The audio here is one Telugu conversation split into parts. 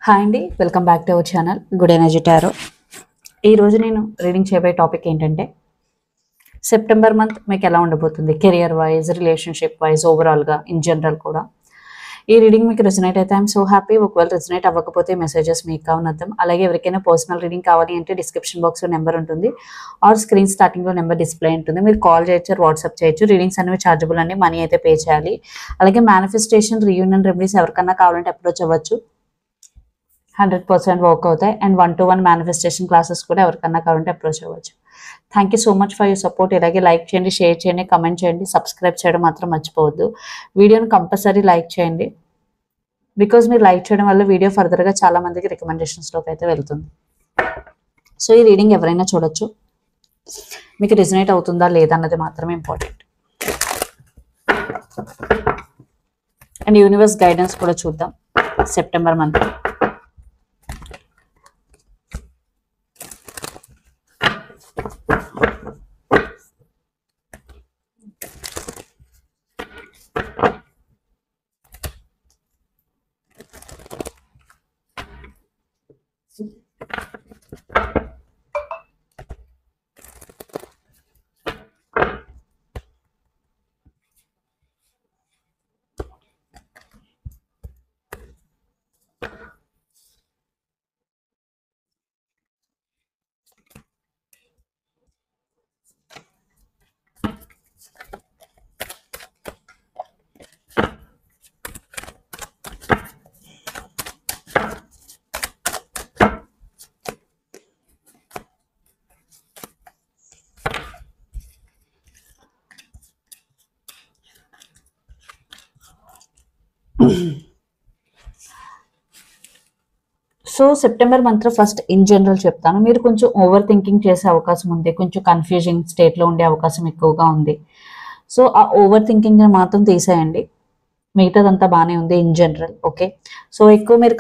హాయ్ అండి, welcome back to our channel good energy tarot. ఈరోజు నేను రీడింగ్ చేయబోయే టాపిక్ ఏంటంటే సెప్టెంబర్ మంత్ మీకు ఎలా ఉండబోతుంది కెరియర్ వైజ్, రిలేషన్షిప్ వైజ్, ఓవరాల్గా ఇన్ జనరల్ కూడా. ఈ రీడింగ్ మీకు రెజనేట్ అయితే ఐఎమ్ సో హ్యాపీ. ఒకవేళ రెజనేట్ అవ్వకపోతే మెసేజెస్ మీకు కావనర్థం. అలాగే ఎవరికైనా పర్సనల్ రీడింగ్ కావాలి అంటే డిస్క్రిప్షన్ బాక్స్లో నెంబర్ ఉంటుంది ఆర్ స్క్రీన్ స్టార్టింగ్లో నెంబర్ డిస్ప్లే ఉంటుంది. మీరు కాల్ చేయొచ్చు, వాట్సాప్ చేయొచ్చు. రీడింగ్స్ అనేవి ఛార్జబుల్ అండి, మనీ అయితే పే చేయాలి. అలాగే మేనిఫెస్టేషన్, రీయూనియన్ రెమెడీస్ ఎవరికన్నా కావాలంటే అప్రోచ్ అవ్వచ్చు, 100% వర్క్ అవుతాయి. అండ్ 1-to-1 మేనిఫెస్టేషన్ క్లాసెస్ కూడా ఎవరికన్నా కావాలంటే అప్రోచ్ అవ్వచ్చు. Thank you so much for your support. ఇలాగే లైక్ చేయండి, షేర్ చేయండి, కమెంట్ చేయండి, సబ్స్క్రైబ్ చేయడం మాత్రం మర్చిపోవద్దు. వీడియోని కంపల్సరీ లైక్ చేయండి, బికాజ్ మీరు లైక్ చేయడం వల్ల వీడియో ఫర్దర్గా చాలా మందికి రికమెండేషన్స్లోకి అయితే వెళ్తుంది. సో ఈ రీడింగ్ ఎవరైనా చూడొచ్చు, మీకు రిజనేట్ అవుతుందా లేదా అన్నది మాత్రమే ఇంపార్టెంట్. అండ్ యూనివర్స్ గైడెన్స్ కూడా చూద్దాం సెప్టెంబర్ మంత్. సో సెప్టెంబర్ మంత్లో ఫస్ట్ ఇన్ జనరల్ చెప్తాను. మీరు కొంచెం ఓవర్ థింకింగ్ చేసే అవకాశం ఉంది, కొంచెం కన్ఫ్యూజింగ్ స్టేట్లో ఉండే అవకాశం ఎక్కువగా ఉంది. సో ఆ ఓవర్ థింకింగ్ మాత్రం తీసేయండి, మిగతాదంతా బాగానే ఉంది ఇన్ జనరల్. ఓకే, సో ఎక్కువ మీరు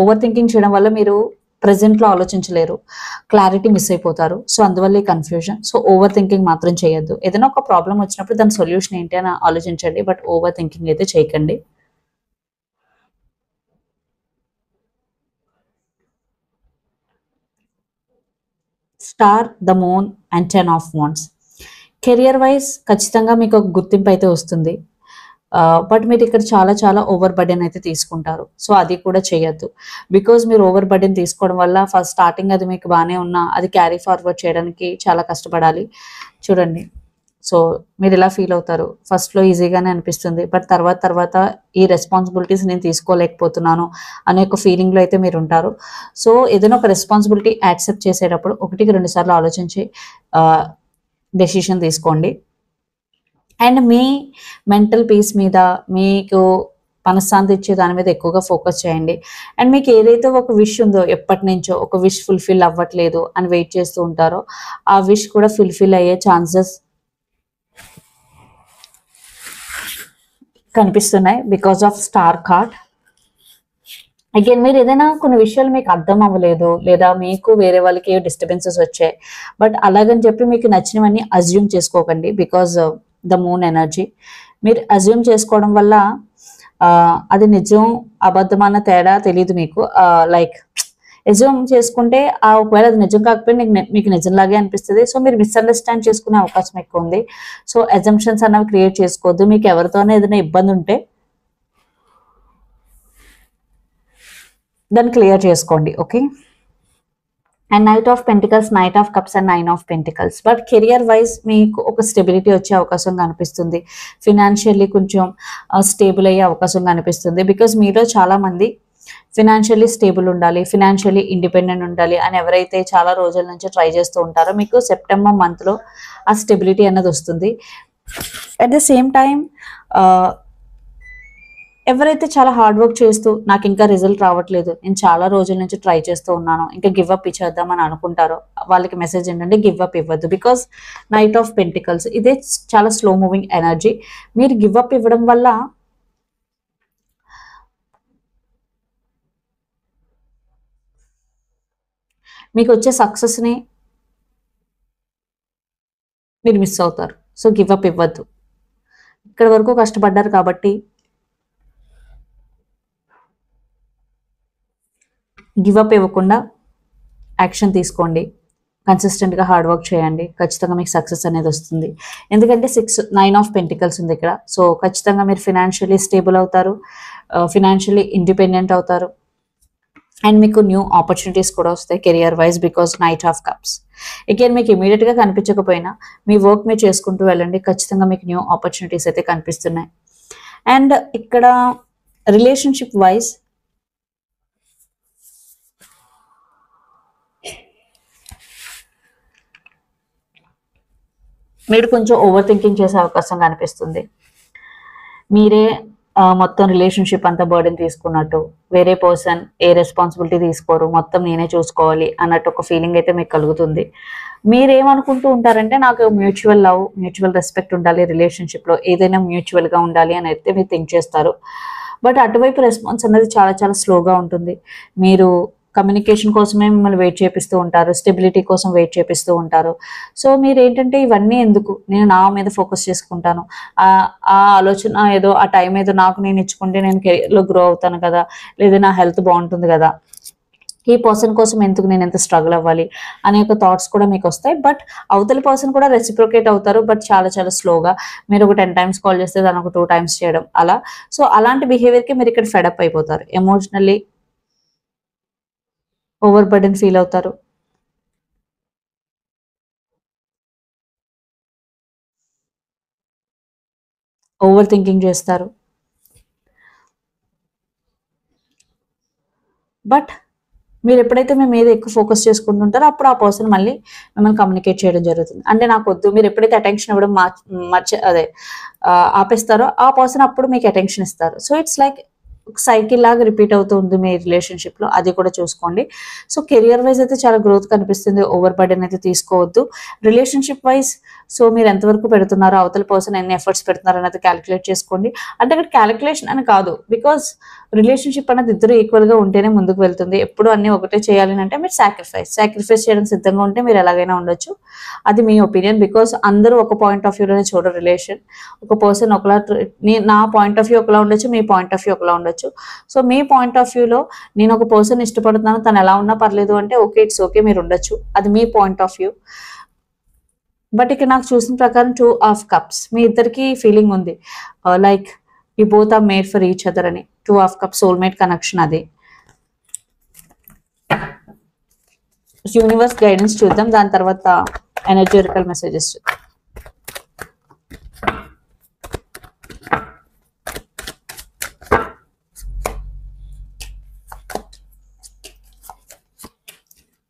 ఓవర్ థింకింగ్ చేయడం వల్ల మీరు ప్రజెంట్లో ఆలోచించలేరు, క్లారిటీ మిస్ అయిపోతారు. సో అందువల్ల ఈ కన్ఫ్యూజన్. సో ఓవర్ థింకింగ్ మాత్రం చేయొద్దు. ఏదైనా ఒక ప్రాబ్లం వచ్చినప్పుడు దాని సొల్యూషన్ ఏంటి అని ఆలోచించండి, బట్ ఓవర్ థింకింగ్ అయితే చేయకండి. Star, the moon and 10 of wands. Career wise ఖచ్చితంగా మీకు ఒక గుర్తింపు అయితే వస్తుంది, బట్ మీరు ఇక్కడ చాలా చాలా ఓవర్ బర్డెన్ అయితే తీసుకుంటారు. సో అది కూడా చేయొద్దు, బికాజ్ మీరు ఓవర్ బర్డెన్ తీసుకోవడం వల్ల ఫస్ట్ స్టార్టింగ్ అది మీకు బాగానే ఉన్నా అది క్యారీ ఫార్వర్డ్ చేయడానికి చాలా కష్టపడాలి. చూడండి, సో మీరు ఇలా ఫీల్ అవుతారు. ఫస్ట్లో ఈజీగానే అనిపిస్తుంది, బట్ తర్వాత ఈ రెస్పాన్సిబిలిటీస్ నేను తీసుకోలేకపోతున్నాను అనే ఒక ఫీలింగ్లో అయితే మీరు ఉంటారు. సో ఏదైనా ఒక రెస్పాన్సిబిలిటీ యాక్సెప్ట్ చేసేటప్పుడు 1-2 సార్లు ఆలోచించి డెసిషన్ తీసుకోండి. అండ్ మీ మెంటల్ పీస్ మీద, మీకు మనశ్శాంతి ఇచ్చే దాని మీద ఎక్కువగా ఫోకస్ చేయండి. అండ్ మీకు ఏదైతే ఒక విష్ ఉందో, ఎప్పటి నుంచో ఒక విష్ ఫుల్ఫిల్ అవ్వట్లేదు అని వెయిట్ చేస్తూ ఉంటారో, ఆ విష్ కూడా ఫుల్ఫిల్ అయ్యే ఛాన్సెస్ కనిపిస్తున్నాయి because of star card. Again మీరు ఏదైనా కొన్ని విషయాలు మీకు అర్థం అవ్వలేదు, లేదా మీకు వేరే వాళ్ళకి డిస్టర్బెన్సెస్ వచ్చాయి, బట్ అలాగని చెప్పి మీకు నచ్చినవన్నీ అజ్యూమ్ చేసుకోకండి. బికాజ్ ద మూన్ ఎనర్జీ, మీరు అజ్యూమ్ చేసుకోవడం వల్ల అది నిజం అబద్ధం అన్న తేడా తెలియదు మీకు. లైక్ అజ్యూమ్ చేసుకుంటే ఒకవేళ అది నిజం కాకపోతే మీకు నిజంలాగే అనిపిస్తుంది. సో మీరు మిస్అండర్స్టాండ్ చేసుకునే అవకాశం ఎక్కువ ఉంది. సో అజంప్షన్స్ అన్నవి క్రియేట్ చేసుకోవద్దు. మీకు ఎవరితోనే ఏదైనా ఇబ్బంది ఉంటే దాన్ని క్లియర్ చేసుకోండి. Okay, and knight of pentacles, knight of cups and 9 of pentacles. But career wise మీకు ఒక స్టెబిలిటీ వచ్చే అవకాశం కనిపిస్తుంది, ఫినాన్షియల్లీ కొంచెం స్టేబుల్ అయ్యే అవకాశం కనిపిస్తుంది. బికాజ్ మీలో చాలా మంది ఫినాన్షియల్లీ స్టేబుల్ ఉండాలి, ఫినాన్షియల్లీ ఇండిపెండెంట్ ఉండాలి అని ఎవరైతే చాలా రోజుల నుంచి ట్రై చేస్తూ ఉంటారో, మీకు సెప్టెంబర్ మంత్లో ఆ స్టెబిలిటీ అన్నది వస్తుంది. అట్ ద సేమ్ టైం ఎవరైతే చాలా హార్డ్ వర్క్ చేస్తూ నాకు ఇంకా రిజల్ట్ రావట్లేదు, నేను చాలా రోజుల నుంచి ట్రై చేస్తూ ఉన్నాను, ఇంకా గివ్ అప్ ఇచ్చేద్దామని అనుకుంటారో, వాళ్ళకి మెసేజ్ ఏంటంటే గివ్ అప్ ఇవ్వద్దు. బికాస్ నైట్ ఆఫ్ పెంటికల్స్ ఇదే చాలా స్లో మూవింగ్ ఎనర్జీ. మీరు గివ్ అప్ ఇవ్వడం వల్ల మీకు వచ్చే సక్సెస్ని మీరు మిస్ అవుతారు. సో గివ్ అప్ ఇవ్వద్దు. ఇక్కడ వరకు కష్టపడ్డారు కాబట్టి గివ్ అప్ ఇవ్వకుండా యాక్షన్ తీసుకోండి, కన్సిస్టెంట్గా హార్డ్ వర్క్ చేయండి, ఖచ్చితంగా మీకు సక్సెస్ అనేది వస్తుంది. ఎందుకంటే 9 ఆఫ్ పెంటికల్స్ ఉంది ఇక్కడ. సో ఖచ్చితంగా మీరు ఫినాన్షియలీ స్టేబుల్ అవుతారు, ఫినాన్షియలీ ఇండిపెండెంట్ అవుతారు, అండ్ మీకు న్యూ ఆపర్చునిటీస్ కూడా వస్తాయి career wise, because knight of cups. Again మీకు ఇమీడియట్గా కనిపించకపోయినా మీ వర్క్ మీరు చేసుకుంటూ వెళ్ళండి, ఖచ్చితంగా మీకు న్యూ ఆపర్చునిటీస్ అయితే కనిపిస్తున్నాయి. అండ్ ఇక్కడ రిలేషన్షిప్ వైజ్ మీరు కొంచెం ఓవర్ థింకింగ్ చేసే అవకాశం కనిపిస్తుంది. మీరే మొత్తం రిలేషన్షిప్ అంతా బర్డెన్ తీసుకున్నట్టు, వేరే పర్సన్ ఏ రెస్పాన్సిబిలిటీ తీసుకోరు, మొత్తం నేనే చూసుకోవాలి అన్నట్టు ఒక ఫీలింగ్ అయితే మీకు కలుగుతుంది. మీరేమనుకుంటూ ఉంటారంటే నాకు మ్యూచువల్ లవ్, మ్యూచువల్ రెస్పెక్ట్ ఉండాలి, రిలేషన్షిప్లో ఏదైనా మ్యూచువల్గా ఉండాలి అని అయితే మీరు థింక్ చేస్తారు. బట్ అటువైపు రెస్పాన్స్ అనేది చాలా చాలా స్లోగా ఉంటుంది. మీరు కమ్యూనికేషన్ కోసమే మిమ్మల్ని వెయిట్ చేపిస్తూ ఉంటారు, స్టెబిలిటీ కోసం వెయిట్ చేపిస్తూ ఉంటారు. సో మీరు ఏంటంటే ఇవన్నీ ఎందుకు, నేను నా మీద ఫోకస్ చేసుకుంటాను, ఆ ఆలోచన ఏదో, ఆ టైం ఏదో నాకు నేను ఇచ్చుకుంటే నేను కెరియర్లో గ్రో అవుతాను కదా, లేదా నా హెల్త్ బాగుంటుంది కదా, ఈ పర్సన్ కోసం ఎందుకు నేను ఎంత స్ట్రగుల్ అవ్వాలి అనే ఒక థాట్స్ కూడా మీకు వస్తాయి. బట్ అవతల పర్సన్ కూడా రెసిప్రోకేట్ అవుతారు, బట్ చాలా చాలా స్లోగా. మీరు ఒక 10 టైమ్స్ కాల్ చేస్తే దాని ఒక 2 టైమ్స్ చేయడం అలా. సో అలాంటి బిహేవియర్కి మీరు ఇక్కడ ఫెడప్ అయిపోతారు, ఎమోషనల్లీ ఓవర్ బర్డెన్ ఫీల్ అవుతారు. ఓవర్ థింకింగ్ చేస్తారు. బట్ మీరు ఎప్పుడైతే మీ మీద ఎక్కువ ఫోకస్ చేసుకుంటుంటారో అప్పుడు ఆ పర్సన్ మళ్ళీ మిమ్మల్ని కమ్యూనికేట్ చేయడం జరుగుతుంది. అంటే నాకు వద్దు, మీరు ఎప్పుడైతే అటెన్షన్ ఇవ్వడం ఆపేస్తారో ఆ పర్సన్ అప్పుడు మీకు అటెన్షన్ ఇస్తారు. సో ఇట్స్ లైక్ సైకిల్ లాగా రిపీట్ అవుతూ ఉంది మీ రిలేషన్షిప్లో, అది కూడా చూసుకోండి. సో కెరియర్ వైజ్ అయితే చాలా గ్రోత్ కనిపిస్తుంది, ఓవర్ బర్డెన్ అయితే తీసుకోవద్దు. రిలేషన్షిప్ వైజ్ సో మీరు ఎంతవరకు పెడుతున్నారో, అవతల పర్సన్ ఎన్ని ఎఫర్ట్స్ పెడుతున్నారో అనేది క్యాలిక్యులేట్ చేసుకోండి. అంటే అక్కడ క్యాలిక్యులేషన్ అని కాదు, బికాస్ రిలేషన్షిప్ అనేది ఇద్దరు ఈక్వల్గా ఉంటేనే ముందుకు వెళ్తుంది. ఎప్పుడు అన్ని ఒకటే చేయాలి అంటే మీరు సాక్రిఫైస్ చేయడం సిద్ధంగా ఉంటే మీరు ఎలాగైనా ఉండొచ్చు. అది మీ ఒపీనియన్, బికాస్ అందరూ ఒక పాయింట్ ఆఫ్ వ్యూలోనే చూడరు రిలేషన్. ఒక పర్సన్ ఒకలా, నా పాయింట్ ఆఫ్ వ్యూ ఒకలా ఉండొచ్చు, మీ పాయింట్ ఆఫ్ వ్యూ ఒకలా ఉండొచ్చు. సో మీ పాయింట్ ఆఫ్ వ్యూలో నేను ఒక పర్సన్ ఇష్టపడుతున్నాను, తను ఎలా ఉన్నా పర్లేదు అంటే ఓకే, ఇట్స్ ఓకే, మీరు ఉండొచ్చు, అది మీ పాయింట్ ఆఫ్ వ్యూ. బట్ ఇక్కడ నాకు చూసిన ప్రకారం 2 ఆఫ్ కప్స్ మీ ఇద్దరికి ఫీలింగ్ ఉంది, like you both are made for each other అని. 2 ఆఫ్ కప్స్ సోల్మేట్ కనెక్షన్ అది. యూనివర్స్ గైడెన్స్ చూద్దాం, దాని తర్వాత ఎనర్జెటికల్ మెసేజెస్ చూద్దాం.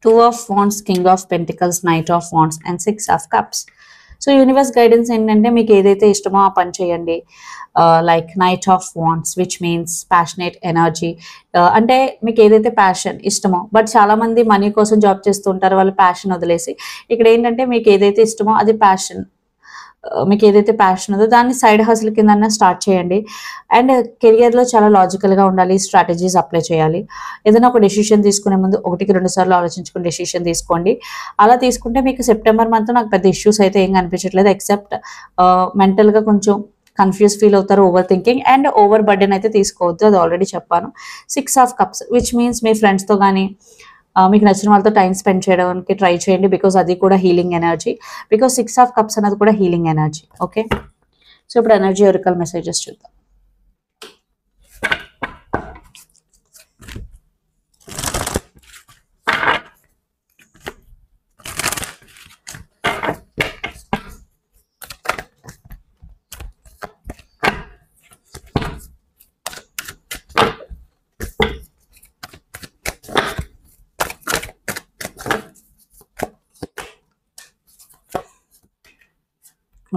Two of Wands, King of Pentacles, Knight of Wands and 6 of Cups. So universe guidance ఏంటంటే మీకు ఏదైతే ఇష్టమో ఆ పని చేయండి. Like knight of wands which means passionate energy. అంటే మీకు ఏదైతే ప్యాషన్ ఇష్టమో, బట్ చాలా మంది మనీ కోసం జాబ్ చేస్తూ ఉంటారు, వాళ్ళు ప్యాషన్ వదిలేసి. ఇక్కడ ఏంటంటే మీకు ఏదైతే ఇష్టమో అది ప్యాషన్, మీకు ఏదైతే ప్యాషన్ ఉందో దాన్ని సైడ్ హస్ల్ కింద స్టార్ట్ చేయండి. అండ్ కెరియర్లో చాలా లాజికల్గా ఉండాలి, స్ట్రాటజీస్ అప్లై చేయాలి. ఏదైనా ఒక డెసిషన్ తీసుకునే ముందు 1-2 సార్లు ఆలోచించుకుని డెసిషన్ తీసుకోండి. అలా తీసుకుంటే మీకు సెప్టెంబర్ మంత్ నాకు పెద్ద ఇష్యూస్ అయితే ఏం కనిపించట్లేదు, ఎక్సెప్ట్ మెంటల్గా కొంచెం కన్ఫ్యూజ్ ఫీల్ అవుతారు, over thinking and over burden అయితే తీసుకోవద్దు, అది ఆల్రెడీ చెప్పాను. 6 ఆఫ్ కప్స్ విచ్ మీన్స్ మీ ఫ్రెండ్స్తో కానీ మీకు నచ్చిన వాళ్ళతో టైం స్పెండ్ చేయడానికి ట్రై చేయండి, బికాస్ అది కూడా healing energy, because 6 of cups అనేది కూడా హీలింగ్ ఎనర్జీ. ఓకే, సో ఇప్పుడు ఎనర్జీ ఒరికల్ మెసేజెస్ చూద్దాం.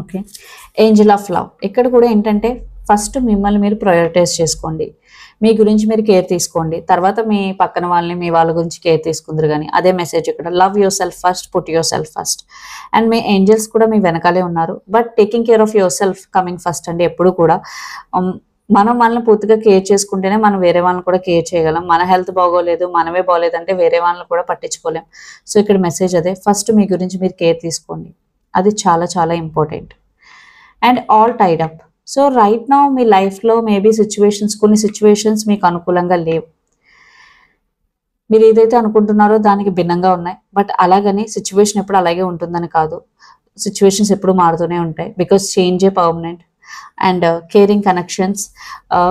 Okay, Angel of love. ఇక్కడ కూడా ఏంటంటే ఫస్ట్ మిమ్మల్ని మీరు ప్రయారిటైజ్ చేసుకోండి, మీ గురించి మీరు కేర్ తీసుకోండి, తర్వాత మీ పక్కన వాళ్ళని, మీ వాళ్ళ గురించి కేర్ తీసుకుందరు. కానీ అదే మెసేజ్ ఇక్కడ, love your self first, put your self first. And me angels కూడా మీ వెనకాలే ఉన్నారు, but taking care of your self coming first అండి. ఎప్పుడు కూడా మనం మనల్ని పూర్తిగా కేర్ చేసుకుంటేనే మనం వేరే వాళ్ళని కూడా కేర్ చేయగలం. మన హెల్త్ బాగోలేదు, మనమే బాగోలేదంటే వేరే వాళ్ళని కూడా పట్టించుకోలేం. సో ఇక్కడ మెసేజ్ అదే, ఫస్ట్ మీ గురించి మీరు కేర్ తీసుకోండి, అది చాలా చాలా important. And all tied up. So right now మీ లైఫ్లో మేబీ కొన్ని సిచ్యువేషన్స్ మీకు అనుకూలంగా లేవు, మీరు ఏదైతే అనుకుంటున్నారో దానికి భిన్నంగా ఉన్నాయి. బట్ అలాగని సిచ్యువేషన్ ఎప్పుడు అలాగే ఉంటుందని కాదు. సిచ్యువేషన్స్ ఎప్పుడు మారుతూనే ఉంటాయి. Because change a permanent. And caring connections,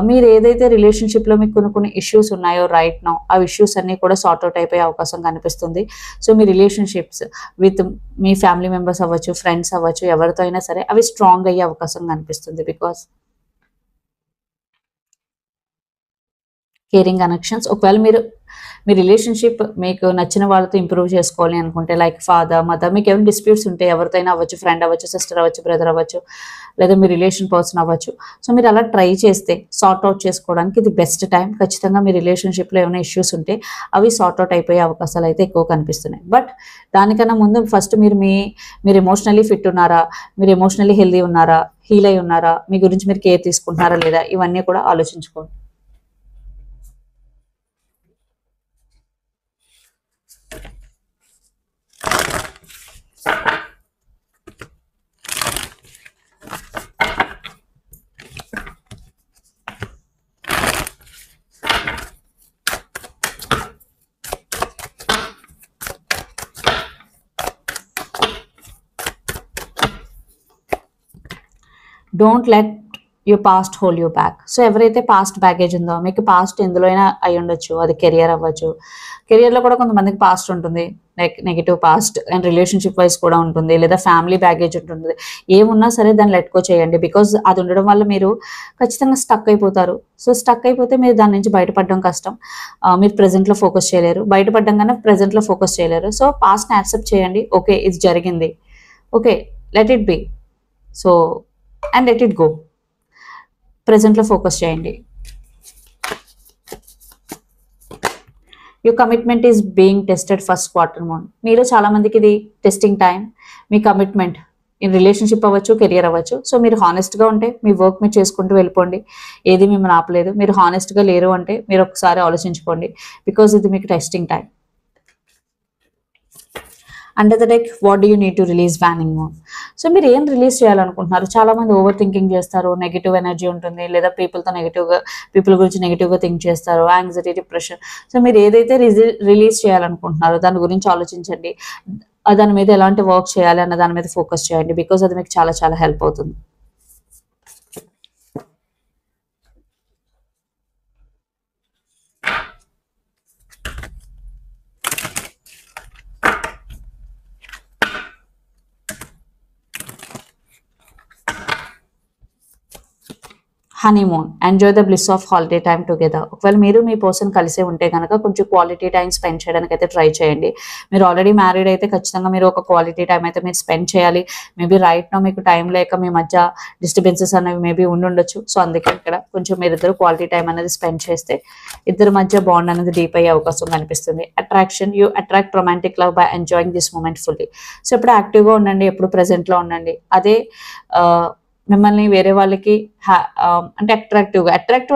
మీరు ఏదైతే రిలేషన్షిప్లో మీకు కొన్ని ఇష్యూస్ ఉన్నాయో రైట్ నౌ, ఆ ఇష్యూస్ అన్నీ కూడా సార్ట్ అవుట్ అయిపోయే అవకాశం కనిపిస్తుంది. So me relationships with me family members అవ్వచ్చు, ఫ్రెండ్స్ అవ్వచ్చు, ఎవరితో అయినా సరే అవి స్ట్రాంగ్ అయ్యే అవకాశం కనిపిస్తుంది. బికాస్ కేరింగ్ కనెక్షన్స్, ఒకవేళ మీ రిలేషన్షిప్ మీకు నచ్చిన వాళ్ళతో ఇంప్రూవ్ చేసుకోవాలి అనుకుంటే, లైక్ ఫాదర్ మదర్, మీకు ఏమైనా డిస్ప్యూట్స్ ఉంటే ఎవరితోనైనా అవ్వచ్చు, ఫ్రెండ్ అవ్వచ్చు, సిస్టర్ అవ్వచ్చు, బ్రదర్ అవ్వచ్చు, లేదా మీ రిలేషన్ పర్సన్ అవ్వచ్చు. సో మీరు అలా ట్రై చేస్తే సార్ట్ అవుట్ చేసుకోవడానికి ఇది బెస్ట్ టైం. ఖచ్చితంగా మీ రిలేషన్షిప్లో ఏమైనా ఇష్యూస్ ఉంటే అవి సార్ట్ అవుట్ అయిపోయే అవకాశాలు అయితే ఎక్కువ కనిపిస్తున్నాయి. బట్ దానికన్నా ముందు ఫస్ట్ మీరు ఎమోషనల్లీ ఫిట్ ఉన్నారా, మీరు ఎమోషనల్లీ హెల్దీ ఉన్నారా, హీల్ అయి ఉన్నారా, మీ గురించి మీరు కేర్ తీసుకుంటున్నారా లేదా, ఇవన్నీ కూడా ఆలోచించుకోండి. Don't let your past hold you back. So ఎవరైతే పాస్ట్ బ్యాగేజ్ ఉందో, మీకు పాస్ట్ ఎందులో అయినా అయి ఉండొచ్చు, అది కెరియర్ అవ్వచ్చు. కెరియర్లో కూడా కొంతమందికి పాస్ట్ ఉంటుంది, like negative past, and relationship wise కూడా ఉంటుంది, లేదా ఫ్యామిలీ బ్యాగేజ్ ఉంటుంది. ఏమున్నా సరే దాన్ని లెట్ గో చేయండి. బికాజ్ అది ఉండడం వల్ల మీరు ఖచ్చితంగా స్టక్ అయిపోతారు. సో స్టక్ అయిపోతే మీరు దాని నుంచి బయటపడడం కష్టం. మీరు ప్రెజెంట్లో ఫోకస్ చేయలేరు, బయటపడడం కన్నా ప్రెజెంట్లో ఫోకస్ చేయలేరు. సో పాస్ట్ని యాక్సెప్ట్ చేయండి. ఓకే, ఇది జరిగింది, okay, let it be. So and let it go. ప్రెజెంట్లో ఫోకస్ చేయండి. Your commitment is being tested first quarter moon. మీలో చాలా మందికి ఇది టెస్టింగ్ టైం. మీ కమిట్మెంట్ ఇన్ రిలేషన్షిప్ అవ్వచ్చు, కెరియర్ అవ్వచ్చు. సో మీరు హానెస్ట్గా ఉంటే మీ వర్క్ మీరు చేసుకుంటూ వెళ్ళిపోండి, ఏది మిమ్మల్ని ఆపలేదు. మీరు హానెస్ట్గా లేరు అంటే మీరు ఒకసారి ఆలోచించుకోండి, బికాజ్ ఇది మీకు testing time. Under the deck, what do you need to release waning moon. So మీరు ఏం రిలీజ్ చేయాలనుకుంటున్నారు? చాలా మంది ఓవర్ థింకింగ్ చేస్తారు, నెగిటివ్ ఎనర్జీ ఉంటుంది, లేదా పీపుల్ గురించి నెగిటివ్గా థింక్ చేస్తారు, యాంగ్జైటీ, డిప్రెషన్. సో మీరు ఏదైతే రిలీజ్ చేయాలనుకుంటున్నారో దాని గురించి ఆలోచించండి. దాని మీద ఎలాంటి వర్క్ చేయాలి అన్న దాని మీద ఫోకస్ చేయండి, బికాజ్ అది మీకు చాలా చాలా హెల్ప్ అవుతుంది. Honeymoon, enjoy the bliss of holiday time together. ఒకవేళ మీరు మీ పర్సన్ కలిసే ఉంటే కనుక కొంచెం క్వాలిటీ టైం స్పెండ్ చేయడానికి అయితే ట్రై చేయండి. మీరు ఆల్రెడీ మ్యారీడ్ అయితే ఖచ్చితంగా మీరు ఒక క్వాలిటీ టైం అయితే మీరు స్పెండ్ చేయాలి. మేబీ రైట్ నో మీకు టైం లేక మీ మధ్య డిస్టర్బెన్సెస్ అనేవి మేబీ ఉండొచ్చు. సో అందుకే ఇక్కడ కొంచెం మీరిద్దరు క్వాలిటీ టైం అనేది స్పెండ్ చేస్తే ఇద్దరి మధ్య బాండ్ అనేది డీప్ అయ్యే అవకాశం కనిపిస్తుంది. Attraction, you attract romantic love by enjoying this moment fully. So ఎప్పుడు యాక్టివ్గా ఉండండి, ఎప్పుడు ప్రెజెంట్లో ఉండండి. అదే మిమ్మల్ని వేరే వాళ్ళకి అంటే అట్రాక్టివ్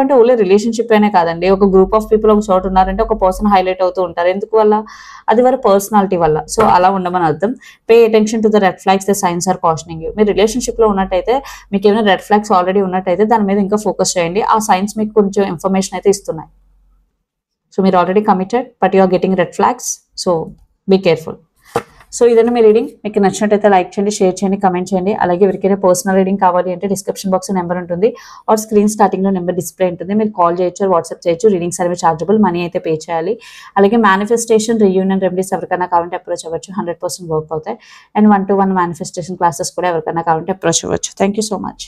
అంటే ఓన్లీ రిలేషన్షిప్ అనే కాదండి. ఒక గ్రూప్ ఆఫ్ పీపుల్ ఒక చోట ఉన్నారంటే ఒక పర్సన్ హైలైట్ అవుతూ ఉంటారు. ఎందుకు వల్ల? అది వారి పర్సనాలిటీ వల్ల. సో అలా ఉండమని అర్థం. Pay attention to the red flags, the signs are cautioning you. మీరు రిలేషన్షిప్లో ఉన్నట్టయితే, మీకు ఏమైనా రెడ్ ఫ్లాగ్స్ ఆల్రెడీ ఉన్నట్టయితే దాని మీద ఇంకా ఫోకస్ చేయండి. ఆ సైన్స్ మీకు కొంచెం ఇన్ఫర్మేషన్ అయితే ఇస్తున్నాయి. సో మీరు already committed but you are getting red flags. So be careful. So ఇదన్నా మీ రీడింగ్. మీకు నచ్చినట్టయితే లైక్ చేయండి, షేర్ చేయండి, కమెంట్ చేయండి. అలాగే ఎవరికైనా పర్సనల్ రీడింగ్ కావాలి అంటే డిస్క్రిప్షన్ బాక్స్ నెంబర్ ఉంటుంది, ఆర్ స్క్రీన్ స్టార్టింగ్లో నెంబర్ డిస్ప్లే ఉంటుంది. మీరు కాల్ చేయొచ్చు, వాట్సాప్ చేయొచ్చు. రీడింగ్స్ అనేవి చార్జబుల్, మనీ అయితే పే చేయాలి. అలాగే మేనిఫెస్టేషన్, రీయూనియన్ రెమెడీస్ ఎవరికైనా కావాలంటే అప్రోచ్ అవ్వచ్చు, 100% వర్క్ అవుతాయి. అండ్ 1-to-1 మేనిఫెస్టేషన్ క్లాసెస్ కూడా ఎవరికైనా కావాలంటే అప్రోచ్ అవ్వచ్చు. Thank you so much.